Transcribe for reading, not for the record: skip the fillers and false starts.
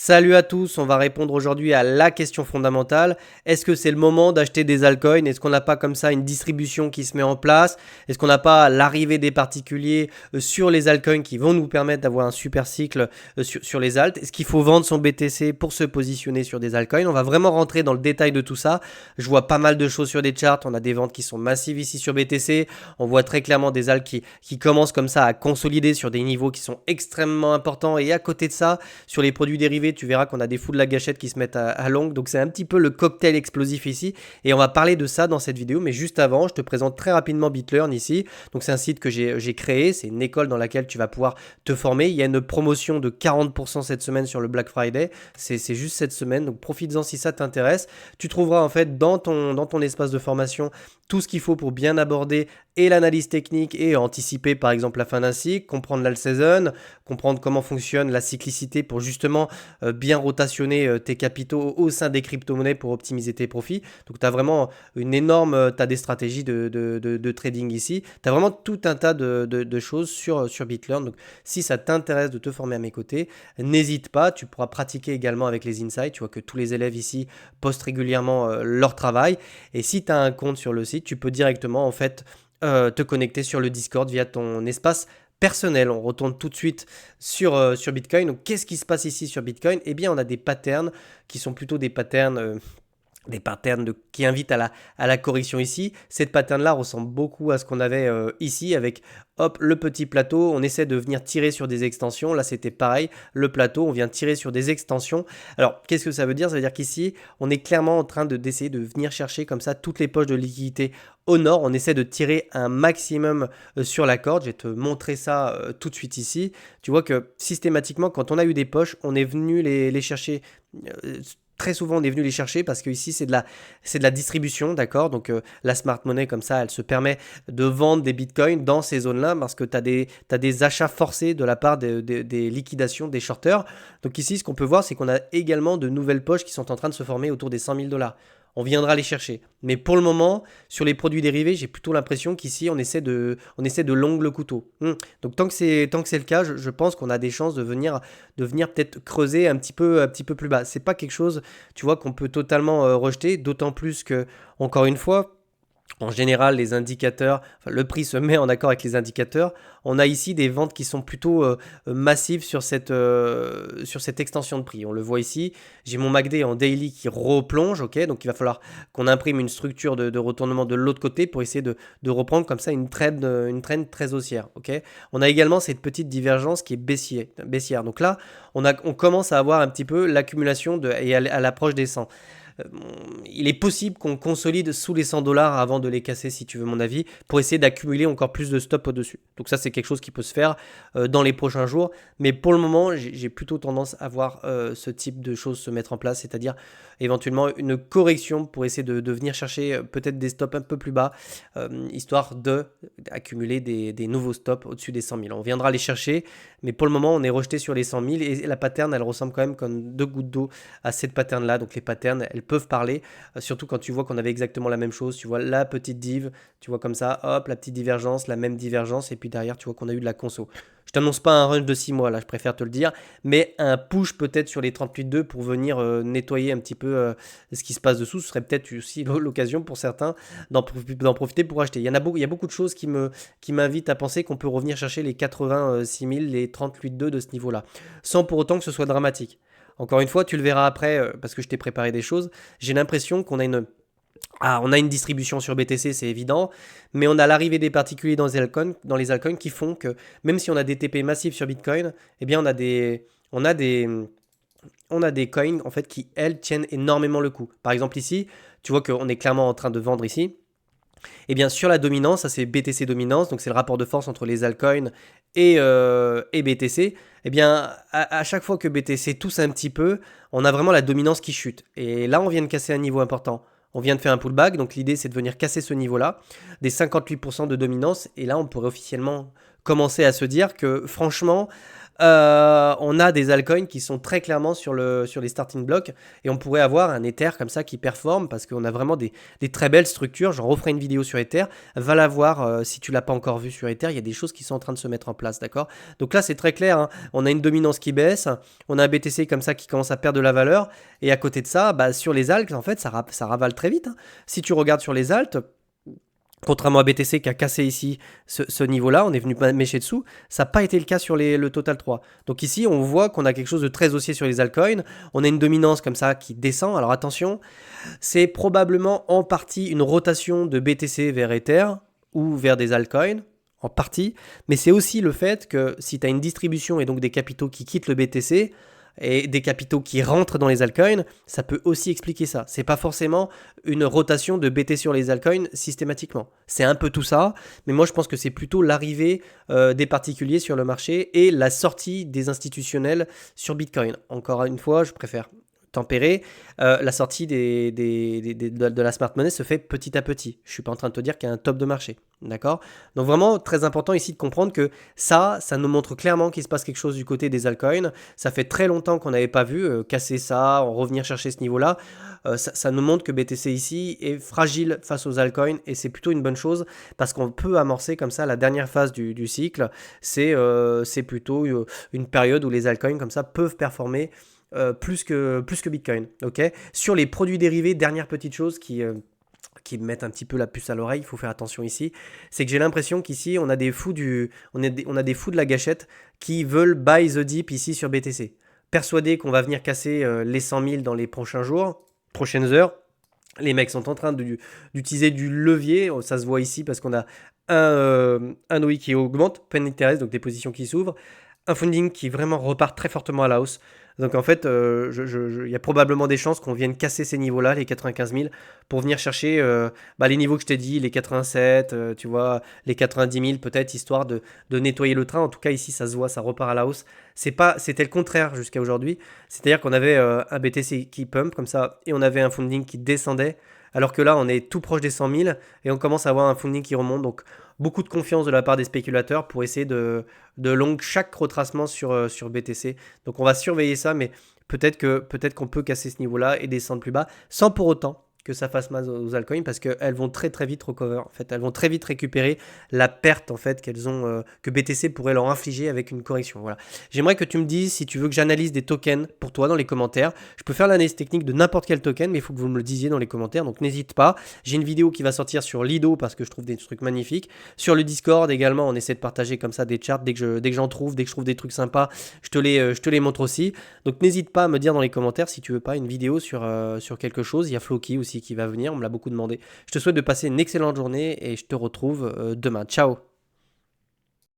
Salut à tous, on va répondre aujourd'hui à la question fondamentale. Est-ce que c'est le moment d'acheter des altcoins? Est-ce qu'on n'a pas comme ça une distribution qui se met en place? Est-ce qu'on n'a pas l'arrivée des particuliers sur les altcoins qui vont nous permettre d'avoir un super cycle sur les alts? Est-ce qu'il faut vendre son BTC pour se positionner sur des altcoins? On va vraiment rentrer dans le détail de tout ça. Je vois pas mal de choses sur des charts. On a des ventes qui sont massives ici sur BTC. On voit très clairement des alts qui commencent comme ça à consolider sur des niveaux qui sont extrêmement importants. Et à côté de ça, sur les produits dérivés, tu verras qu'on a des fous de la gâchette qui se mettent à longue. Donc c'est un petit peu le cocktail explosif ici. Et on va parler de ça dans cette vidéo. Mais juste avant, je te présente très rapidement BitLearn ici. Donc c'est un site que j'ai créé. C'est une école dans laquelle tu vas pouvoir te former. Il y a une promotion de 40% cette semaine sur le Black Friday. C'est juste cette semaine. Donc profites-en si ça t'intéresse. Tu trouveras en fait dans ton espace de formation tout ce qu'il faut pour bien aborder et l'analyse technique et anticiper par exemple la fin d'un cycle, comprendre l'alt season, comprendre comment fonctionne la cyclicité pour justement bien rotationner tes capitaux au sein des crypto-monnaies pour optimiser tes profits. Donc tu as vraiment une énorme, tu as des stratégies de trading ici. Tu as vraiment tout un tas de choses sur BitLearn. Donc si ça t'intéresse de te former à mes côtés, n'hésite pas, tu pourras pratiquer également avec les insights. Tu vois que tous les élèves ici postent régulièrement leur travail. Et si tu as un compte sur le site, tu peux directement en fait te connecter sur le Discord via ton espace personnel. On retourne tout de suite sur Bitcoin. Donc, qu'est-ce qui se passe ici sur Bitcoin? Eh bien, on a des patterns qui sont plutôt des patterns qui invitent à la correction ici. Cette pattern-là ressemble beaucoup à ce qu'on avait ici avec hop, le petit plateau. On essaie de venir tirer sur des extensions. Là, c'était pareil. Le plateau, on vient tirer sur des extensions. Alors, qu'est-ce que ça veut dire? Ça veut dire qu'ici, on est clairement en train d'essayer de venir chercher comme ça toutes les poches de liquidité au nord. On essaie de tirer un maximum sur la corde. Je vais te montrer ça tout de suite ici. Tu vois que systématiquement, quand on a eu des poches, on est venu les chercher. Très souvent, on est venu les chercher parce que ici, c'est de la distribution, d'accord? Donc, la smart money, comme ça, elle se permet de vendre des bitcoins dans ces zones-là parce que tu as des achats forcés de la part des liquidations des shorters. Donc, ici, ce qu'on peut voir, c'est qu'on a également de nouvelles poches qui sont en train de se former autour des 100 000 $. On viendra les chercher. Mais pour le moment, sur les produits dérivés, j'ai plutôt l'impression qu'ici, on essaie de longue le couteau. Donc, tant que c'est le cas, je pense qu'on a des chances de venir peut-être creuser un petit peu plus bas. C'est pas quelque chose, tu vois, qu'on peut totalement rejeter, d'autant plus que, encore une fois, en général, les indicateurs, enfin, le prix se met en accord avec les indicateurs. On a ici des ventes qui sont plutôt massives sur cette extension de prix. On le voit ici. J'ai mon MACD en daily qui replonge, ok. Donc il va falloir qu'on imprime une structure de retournement de l'autre côté pour essayer de reprendre comme ça une trend très haussière, ok. On a également cette petite divergence qui est baissière. Donc là, on commence à avoir un petit peu l'accumulation et à l'approche des 100. Euh, il est possible qu'on consolide sous les 100 $ avant de les casser, si tu veux mon avis, pour essayer d'accumuler encore plus de stop au-dessus. Donc ça, c'est quelque chose qui peut se faire dans les prochains jours. Mais pour le moment, j'ai plutôt tendance à voir ce type de choses se mettre en place, c'est-à-dire éventuellement une correction pour essayer de venir chercher peut-être des stops un peu plus bas, histoire d'accumuler des nouveaux stops au-dessus des 100 000. On viendra les chercher, mais pour le moment, on est rejeté sur les 100 000 et la pattern, elle ressemble quand même comme deux gouttes d'eau à cette pattern-là. Donc les patterns, elles peuvent parler, surtout quand tu vois qu'on avait exactement la même chose. Tu vois la petite div, tu vois comme ça, hop, la petite divergence, la même divergence, et puis derrière, tu vois qu'on a eu de la conso. Je t'annonce pas un run de 6 mois, là, je préfère te le dire, mais un push peut-être sur les 38,2 pour venir nettoyer un petit peu ce qui se passe dessous. Ce serait peut-être aussi l'occasion pour certains d'en profiter pour acheter. Il y a beaucoup de choses qui m'invitent à penser qu'on peut revenir chercher les 86 000, les 38,2 de ce niveau-là, sans pour autant que ce soit dramatique. Encore une fois, tu le verras après, parce que je t'ai préparé des choses. J'ai l'impression on a une distribution sur BTC, c'est évident, mais on a l'arrivée des particuliers dans les altcoins qui font que même si on a des TP massifs sur Bitcoin, eh bien on a des coins en fait qui elles tiennent énormément le coup. Par exemple ici, tu vois qu'on est clairement en train de vendre ici. Et bien sur la dominance, ça c'est BTC dominance, donc c'est le rapport de force entre les altcoins et BTC. Et bien à chaque fois que BTC tousse un petit peu, on a vraiment la dominance qui chute. Et là on vient de casser un niveau important. On vient de faire un pullback, donc l'idée c'est de venir casser ce niveau-là, des 58% de dominance. Et là on pourrait officiellement commencer à se dire que franchement, on a des altcoins qui sont très clairement sur les starting blocks et on pourrait avoir un Ether comme ça qui performe parce qu'on a vraiment des très belles structures. J'en referai une vidéo sur Ether. Va la voir si tu l'as pas encore vu sur Ether. Il y a des choses qui sont en train de se mettre en place, d'accord? Donc là, c'est très clair, hein. On a une dominance qui baisse. On a un BTC comme ça qui commence à perdre de la valeur. Et à côté de ça, bah, sur les alts, en fait, ça ravale très vite, hein. Si tu regardes sur les alts, contrairement à BTC qui a cassé ici ce niveau-là, on est venu mêcher dessous, ça n'a pas été le cas sur le Total 3. Donc ici, on voit qu'on a quelque chose de très haussier sur les altcoins. On a une dominance comme ça qui descend. Alors attention, c'est probablement en partie une rotation de BTC vers Ether ou vers des altcoins, en partie. Mais c'est aussi le fait que si tu as une distribution et donc des capitaux qui quittent le BTC, et des capitaux qui rentrent dans les altcoins, ça peut aussi expliquer ça. C'est pas forcément une rotation de BT sur les altcoins systématiquement. C'est un peu tout ça, mais moi je pense que c'est plutôt l'arrivée des particuliers sur le marché et la sortie des institutionnels sur Bitcoin. Encore une fois, je préfère tempérer. La sortie de la smart money se fait petit à petit. Je suis pas en train de te dire qu'il y a un top de marché. D'accord? Donc vraiment très important ici de comprendre que ça nous montre clairement qu'il se passe quelque chose du côté des altcoins. Ça fait très longtemps qu'on n'avait pas vu casser ça, revenir chercher ce niveau-là. Ça nous montre que BTC ici est fragile face aux altcoins et c'est plutôt une bonne chose parce qu'on peut amorcer comme ça la dernière phase du cycle. C'est plutôt une période où les altcoins comme ça peuvent performer plus que Bitcoin. Okay, sur les produits dérivés, dernière petite chose qui me mettent un petit peu la puce à l'oreille, il faut faire attention ici, c'est que j'ai l'impression qu'ici on a des fous on a des fous de la gâchette qui veulent buy the dip ici sur BTC. Persuadés qu'on va venir casser les 100 000 dans les prochains jours, prochaines heures. Les mecs sont en train d'utiliser du levier, ça se voit ici parce qu'on a un OI qui augmente, peine d'intérêt, donc des positions qui s'ouvrent, un funding qui vraiment repart très fortement à la hausse. Donc en fait, il y a probablement des chances qu'on vienne casser ces niveaux-là, les 95 000, pour venir chercher les niveaux que je t'ai dit, les 87, tu vois, les 90 000 peut-être, histoire de nettoyer le train. En tout cas, ici, ça se voit, ça repart à la hausse. C'était le contraire jusqu'à aujourd'hui. C'est-à-dire qu'on avait un BTC qui pump comme ça, et on avait un funding qui descendait. Alors que là, on est tout proche des 100 000 et on commence à avoir un funding qui remonte. Donc, beaucoup de confiance de la part des spéculateurs pour essayer de long chaque retracement sur BTC. Donc, on va surveiller ça, mais peut-être qu'on peut casser ce niveau-là et descendre plus bas sans pour autant que ça fasse mal aux altcoins parce qu'elles vont très très vite recover. En fait, elles vont très vite récupérer la perte en fait qu'elles ont que BTC pourrait leur infliger avec une correction. Voilà. J'aimerais que tu me dises si tu veux que j'analyse des tokens pour toi dans les commentaires. Je peux faire l'analyse technique de n'importe quel token, mais il faut que vous me le disiez dans les commentaires. Donc n'hésite pas. J'ai une vidéo qui va sortir sur Lido parce que je trouve des trucs magnifiques. Sur le Discord également, on essaie de partager comme ça des charts dès que j'en trouve, dès que je trouve des trucs sympas, je te les montre aussi. Donc n'hésite pas à me dire dans les commentaires si tu veux pas une vidéo sur quelque chose. Il y a Floki aussi qui va venir, on me l'a beaucoup demandé. Je te souhaite de passer une excellente journée et je te retrouve demain. Ciao!